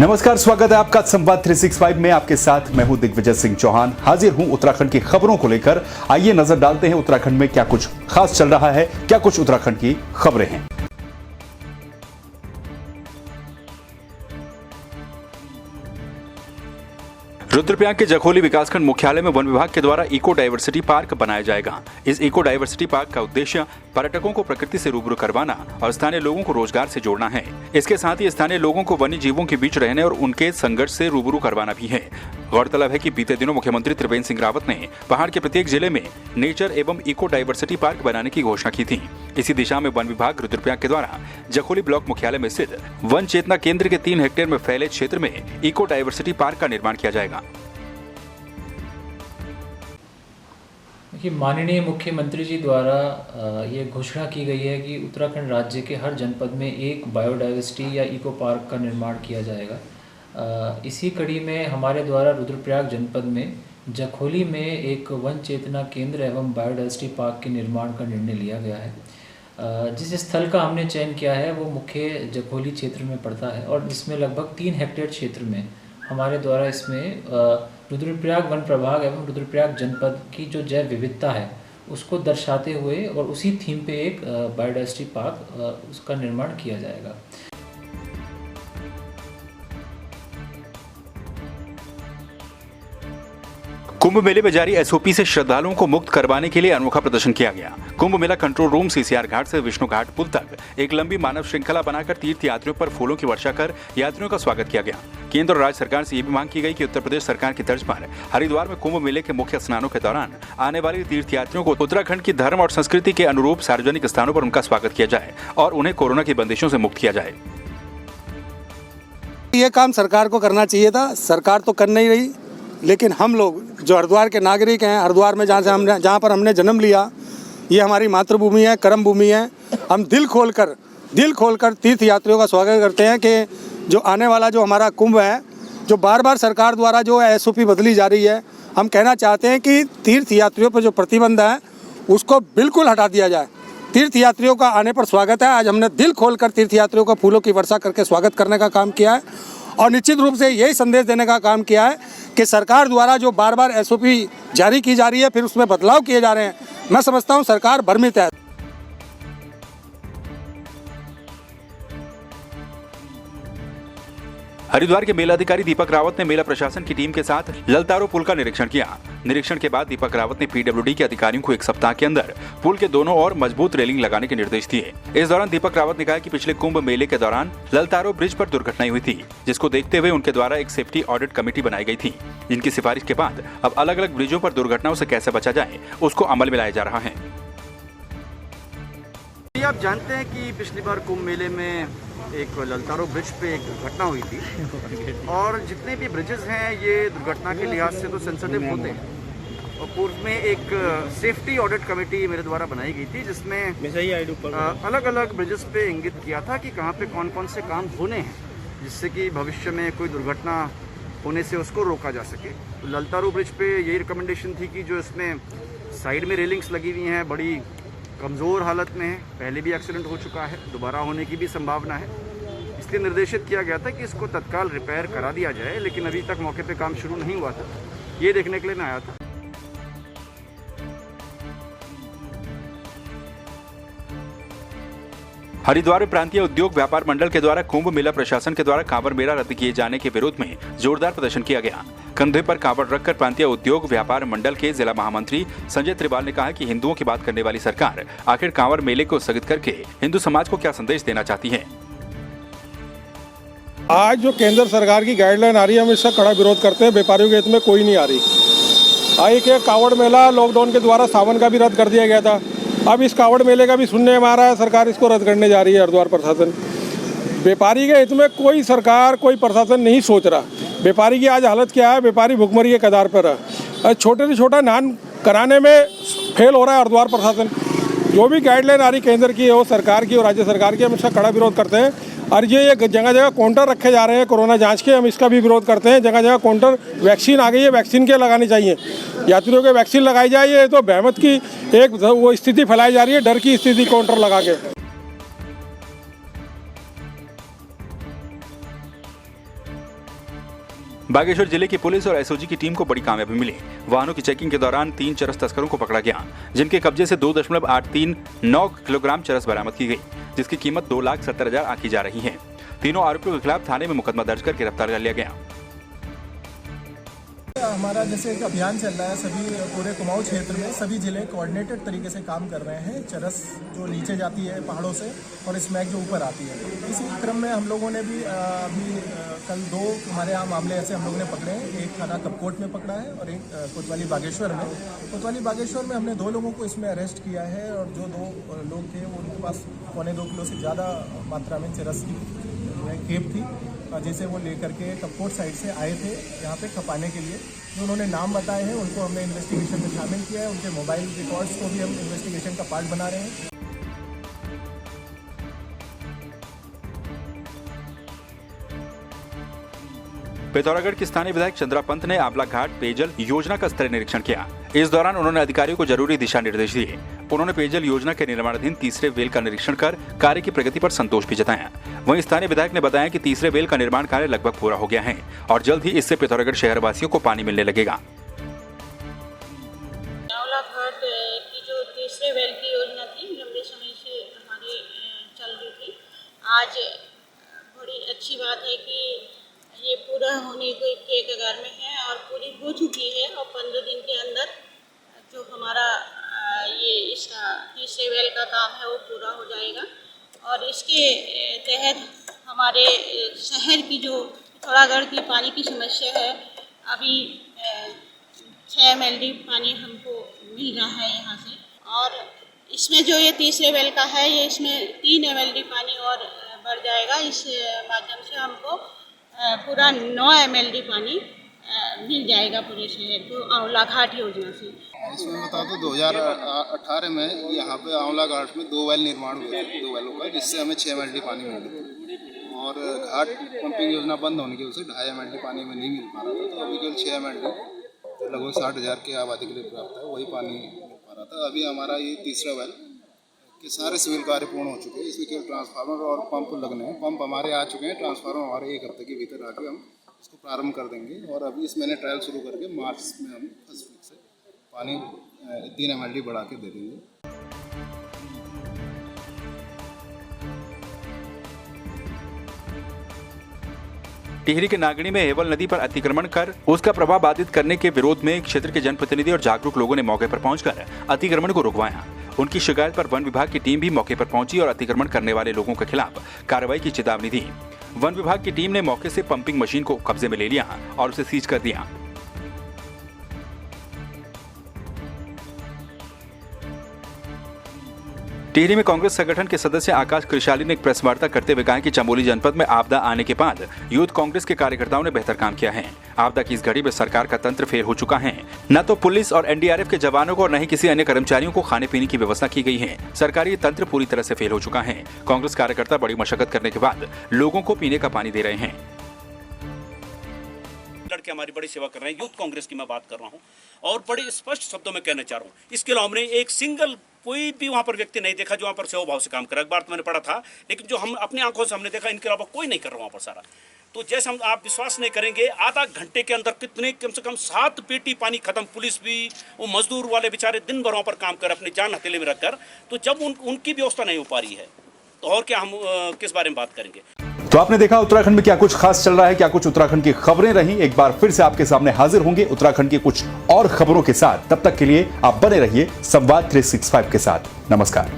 नमस्कार, स्वागत है आपका संवाद 365 में। आपके साथ मैं हूं दिग्विजय सिंह चौहान। हाजिर हूं उत्तराखंड की खबरों को लेकर। आइए नजर डालते हैं उत्तराखंड में क्या कुछ खास चल रहा है, क्या कुछ उत्तराखंड की खबरें हैं। रुद्रप्रयाग के जखोली विकासखंड मुख्यालय में वन विभाग के द्वारा इको डाइवर्सिटी पार्क बनाया जाएगा। इस इको डाइवर्सिटी पार्क का उद्देश्य पर्यटकों को प्रकृति से रूबरू करवाना और स्थानीय लोगों को रोजगार से जोड़ना है। इसके साथ ही स्थानीय लोगों को वन्य जीवों के बीच रहने और उनके संघर्ष से रूबरू करवाना भी है। गौरतलब है कि बीते दिनों मुख्यमंत्री त्रिवेंद्र सिंह रावत ने पहाड़ के प्रत्येक जिले में नेचर एवं इको डाइवर्सिटी पार्क बनाने की घोषणा की थी। इसी दिशा में वन विभाग रुद्रप्रयाग के द्वारा जखोली ब्लॉक मुख्यालय में स्थित वन चेतना केंद्र के 3 हेक्टेयर में फैले क्षेत्र में इको डाइवर्सिटी पार्क का निर्माण किया जाएगा। देखिए, माननीय मुख्यमंत्री जी द्वारा ये घोषणा की गई है कि उत्तराखंड राज्य के हर जनपद में एक बायोडाइवर्सिटी या इको पार्क का निर्माण किया जाएगा। इसी कड़ी में हमारे द्वारा रुद्रप्रयाग जनपद में जखोली में एक वन चेतना केंद्र एवं बायोडाइवर्सिटी पार्क के निर्माण का निर्णय लिया गया है। जिस स्थल का हमने चयन किया है वो मुख्य जखोली क्षेत्र में पड़ता है और इसमें लगभग 3 हेक्टेयर क्षेत्र में हमारे द्वारा इसमें रुद्रप्रयाग वन प्रभाग एवं रुद्रप्रयाग जनपद की जो जैव विविधता है उसको दर्शाते हुए और उसी थीम पे एक बायोडाइवर्सिटी पार्क उसका निर्माण किया जाएगा। कुंभ मेले में जारी एसओपी से श्रद्धालुओं को मुक्त करवाने के लिए अनोखा प्रदर्शन किया गया। Kumbh Mela control room CCR घाट से विष्णु घाट पुल तक एक लंबी मानव श्रृंखला बनाकर तीर्थ यात्रियों पर फूलों की वर्षा कर यात्रियों का स्वागत किया गया। केंद्र और राज्य सरकार से ये भी मांग की गई कि उत्तर प्रदेश सरकार की तर्ज पर हरिद्वार में कुंभ मेले के मुख्य स्नानों के दौरान आने वाले तीर्थ यात्रियों को उत्तराखंड की धर्म और संस्कृति के अनुरूप सार्वजनिक स्थानों पर उनका स्वागत किया जाए और उन्हें कोरोना की बंदिशों से मुक्त किया जाए। ये काम सरकार को करना चाहिए था, सरकार तो कर नहीं रही। लेकिन हम लोग जो हरिद्वार के नागरिक हैं, हरिद्वार में जहाँ पर हमने जन्म लिया, ये हमारी मातृभूमि है, कर्म भूमि है। हम दिल खोलकर तीर्थ यात्रियों का स्वागत करते हैं कि जो आने वाला जो हमारा कुंभ है, जो बार बार सरकार द्वारा जो एसओपी बदली जा रही है, हम कहना चाहते हैं कि तीर्थ यात्रियों पर जो प्रतिबंध है उसको बिल्कुल हटा दिया जाए। तीर्थ यात्रियों का आने पर स्वागत है। आज हमने दिल खोलकर तीर्थ यात्रियों का फूलों की वर्षा करके स्वागत करने का काम किया है और निश्चित रूप से यही संदेश देने का काम किया है कि सरकार द्वारा जो बार बार एसओपी जारी की जा रही है, फिर उसमें बदलाव किए जा रहे हैं, मैं समझता हूं सरकार भ्रमित है। हरिद्वार के मेलाधिकारी दीपक रावत ने मेला प्रशासन की टीम के साथ ललतारो पुल का निरीक्षण किया। निरीक्षण के बाद दीपक रावत ने पीडब्ल्यूडी के अधिकारियों को 1 सप्ताह के अंदर पुल के दोनों ओर मजबूत रेलिंग लगाने के निर्देश दिए। इस दौरान दीपक रावत ने कहा कि पिछले कुंभ मेले के दौरान ललतारो ब्रिज पर दुर्घटनाएं हुई थी, जिसको देखते हुए उनके द्वारा एक सेफ्टी ऑडिट कमेटी बनाई गई थी, जिनकी सिफारिश के बाद अब अलग अलग ब्रिजों पर दुर्घटनाओं से कैसे बचा जाए उसको अमल में लाया जा रहा है। आप जानते हैं कि पिछली बार कुंभ मेले में एक ललतारो ब्रिज पे एक दुर्घटना हुई थी और जितने भी ब्रिजेस हैं ये दुर्घटना के लिहाज से तो सेंसिटिव होते हैं और पूर्व में एक सेफ्टी ऑडिट कमेटी मेरे द्वारा बनाई गई थी, जिसमें अलग अलग ब्रिजेस पे इंगित किया था कि कहाँ पे कौन कौन से काम होने हैं जिससे कि भविष्य में कोई दुर्घटना होने से उसको रोका जा सके। तो ललतारो ब्रिज पे यही रिकमेंडेशन थी कि जो इसमें साइड में रेलिंग्स लगी हुई हैं बड़ी कमज़ोर हालत में है, पहले भी एक्सीडेंट हो चुका है, दोबारा होने की भी संभावना है, इसलिए निर्देशित किया गया था कि इसको तत्काल रिपेयर करा दिया जाए। लेकिन अभी तक मौके पे काम शुरू नहीं हुआ था, ये देखने के लिए मैं आया था। हरिद्वार में प्रांतीय उद्योग व्यापार मंडल के द्वारा कुंभ मेला प्रशासन के द्वारा कांवड़ मेला रद्द किए जाने के विरोध में जोरदार प्रदर्शन किया गया। कंधे पर कांवड़ रखकर प्रांतीय उद्योग व्यापार मंडल के जिला महामंत्री संजय त्रिपाल ने कहा कि हिंदुओं की बात करने वाली सरकार आखिर कांवड़ मेले को स्थगित करके हिंदू समाज को क्या संदेश देना चाहती है। आज जो केंद्र सरकार की गाइडलाइन आ रही है, हम इसका कड़ा विरोध करते हैं। व्यापारियों के हित में कोई नहीं आ रही। आई के कांवड़ मेला लॉकडाउन के द्वारा सावन का भी रद्द कर दिया गया था, अब इस कांवड़ मेले का भी सुनने में आ रहा है सरकार इसको रद्द करने जा रही है। हरिद्वार प्रशासन व्यापारी के हित में कोई सरकार कोई प्रशासन नहीं सोच रहा। व्यापारी की आज हालत क्या है, व्यापारी भुखमरी के कगार पर है। छोटे से छोटा नान कराने में फेल हो रहा है हरिद्वार प्रशासन। जो भी गाइडलाइन आ रही केंद्र की हो, सरकार की और राज्य सरकार की, हम इसका कड़ा विरोध करते हैं। और ये जगह जगह काउंटर रखे जा रहे हैं कोरोना जांच के, हम इसका भी विरोध करते हैं। जगह जगह काउंटर, वैक्सीन आ गई है, वैक्सीन के लगानी चाहिए, यात्रियों के वैक्सीन लगाई जाए। ये तो बहमत की एक वो स्थिति फैलाई जा रही है, डर की स्थिति काउंटर लगा के। बागेश्वर जिले की पुलिस और एसओजी की टीम को बड़ी कामयाबी मिली। वाहनों की चेकिंग के दौरान 3 चरस तस्करों को पकड़ा गया, जिनके कब्जे से 2.839 किलोग्राम चरस बरामद की गई, जिसकी कीमत 2,70,000 आंकी जा रही है। तीनों आरोपियों के खिलाफ थाने में मुकदमा दर्ज कर गिरफ्तार कर लिया गया। हमारा जैसे एक अभियान चल रहा है, सभी पूरे कुमाऊं क्षेत्र में सभी जिले कोऑर्डिनेटेड तरीके से काम कर रहे हैं। चरस जो नीचे जाती है पहाड़ों से और स्मैक जो ऊपर आती है, इसी क्रम में हम लोगों ने भी अभी कल 2 हमारे यहाँ मामले ऐसे हम लोगों ने पकड़े हैं। एक थाना कपकोट में पकड़ा है और एक कोतवाली बागेश्वर में। कोतवाली बागेश्वर में हमने 2 लोगों को इसमें अरेस्ट किया है और जो 2 लोग थे उनके पास 2.25 किलो से ज़्यादा मात्रा में चरस की खेप थी, जिसे वो लेकर के कपकोट साइड से आए थे यहाँ पे खपाने के लिए। जो उन्होंने नाम बताए हैं उनको हमने इन्वेस्टिगेशन में शामिल किया है। उनके मोबाइल रिकॉर्ड्स को भी हम इन्वेस्टिगेशन का पार्ट बना रहे हैं। पिथौरागढ़ के स्थानीय विधायक चंद्रा पंत ने आंवला घाट पेयजल योजना का स्तरीय निरीक्षण किया। इस दौरान उन्होंने अधिकारियों को जरूरी दिशा निर्देश दिए। उन्होंने पेयजल योजना के निर्माणाधीन तीसरे वेल का निरीक्षण कर कार्य की प्रगति पर संतोष भी जताया। वहीं स्थानीय विधायक ने बताया कि तीसरे वेल का निर्माण कार्य लगभग पूरा हो गया है और जल्द ही इससे पिथौरागढ़ शहर वासियों को पानी मिलने लगेगा। आंवला घाट की जो तीसरे वेल की योजना थी, लंबे समय से हमारी चल रही थी। आज बड़ी अच्छी बात है कि ये पूरा होने के कगार में है और पूरी हो चुकी है और 15 दिन के अंदर जो हमारा ये इसका तीसरे वेल का काम है वो पूरा हो जाएगा। और इसके तहत हमारे शहर की जो पिथौरागढ़ की पानी की समस्या है, अभी 6 MLD पानी हमको मिल रहा है यहाँ से। और इसमें जो ये तीसरे वेल का है, ये इसमें 3 MLD पानी और बढ़ जाएगा। इस माध्यम से हमको पूरा 9 MLD पानी मिल जाएगा पूरे शहर को आंवला घाट योजना से। इसमें बता दो 2018 में यहाँ पे आंवला घाट में 2 वेल निर्माण हुए थे, 2 वेलों का, जिससे हमें 6 MLD पानी मिल रहा और घाट पंपिंग योजना बंद होने की वजह से 2.5 MLD पानी में नहीं मिल पा रहा था। तो अभी केवल 6 MLD तो लगभग 60,000 की आबादी के लिए प्राप्त है, वही पानी मिल पा रहा था। अभी हमारा ये तीसरा वेल के सारे सिविल कार्य पूर्ण हो चुके हैं। इसमें केवल ट्रांसफार्मर और पंप लगने हैं। पंप हमारे आ चुके हैं, ट्रांसफार्मर हमारे 1 हफ्ते के भीतर आके हम इसको प्रारंभ कर देंगे। और अभी इस महीने ट्रायल शुरू करके मार्च में हम फर्स्ट वीक से पानी 3 MLD बढ़ा के दे देंगे। टिहरी के नागणी में हेवल नदी पर अतिक्रमण कर उसका प्रभाव बाधित करने के विरोध में क्षेत्र के जनप्रतिनिधि और जागरूक लोगों ने मौके पर पहुंचकर अतिक्रमण को रुकवाया। उनकी शिकायत पर वन विभाग की टीम भी मौके पर पहुंची और अतिक्रमण करने वाले लोगों के खिलाफ कार्रवाई की चेतावनी दी। वन विभाग की टीम ने मौके से पंपिंग मशीन को कब्जे में ले लिया और उसे सीज कर दिया। टिहरी में कांग्रेस संगठन के सदस्य आकाश कृशाली ने एक प्रेस वार्ता करते हुए कहा कि चमोली जनपद में आपदा आने के बाद यूथ कांग्रेस के कार्यकर्ताओं ने बेहतर काम किया है। आपदा की इस घड़ी में सरकार का तंत्र फेल हो चुका है। न तो पुलिस और एनडीआरएफ के जवानों को और न ही किसी अन्य कर्मचारियों को खाने पीने की व्यवस्था की गई है। सरकारी तंत्र पूरी तरह से फेल हो चुका है। कांग्रेस कार्यकर्ता बड़ी मशक्कत करने के बाद लोगों को पीने का पानी दे रहे हैं। लड़के हमारी बड़ी सेवा कर रहे हैं। यूथ कांग्रेस की मैं बात कर रहा हूं और बड़े स्पष्ट शब्दों में कहना चाह रहा हूं। इसके अलावा हमने एक सिंगल कोई भी वहां पर व्यक्ति नहीं देखा जो वहां पर सेवा भाव से काम कर रहा है। अखबार तो मैंने पढ़ा था, लेकिन जो हम अपनी आंखों से हमने देखा, इनके अलावा कोई नहीं कर रहा वहां पर सारा। तो जैसे हम आप विश्वास नहीं करेंगे, आधा घंटे के अंदर कितने कम से कम 7 पेटी पानी खत्म। पुलिस भी, वो मजदूर वाले बेचारे दिन भर वहां पर काम कर अपनी जान हथेली में रखकर। तो जब उनकी व्यवस्था नहीं हो पा रही है तो और क्या हम किस बारे में बात करेंगे। तो आपने देखा उत्तराखंड में क्या कुछ खास चल रहा है, क्या कुछ उत्तराखंड की खबरें रही। एक बार फिर से आपके सामने हाजिर होंगे उत्तराखंड की कुछ और खबरों के साथ। तब तक के लिए आप बने रहिए संवाद 365 के साथ। नमस्कार।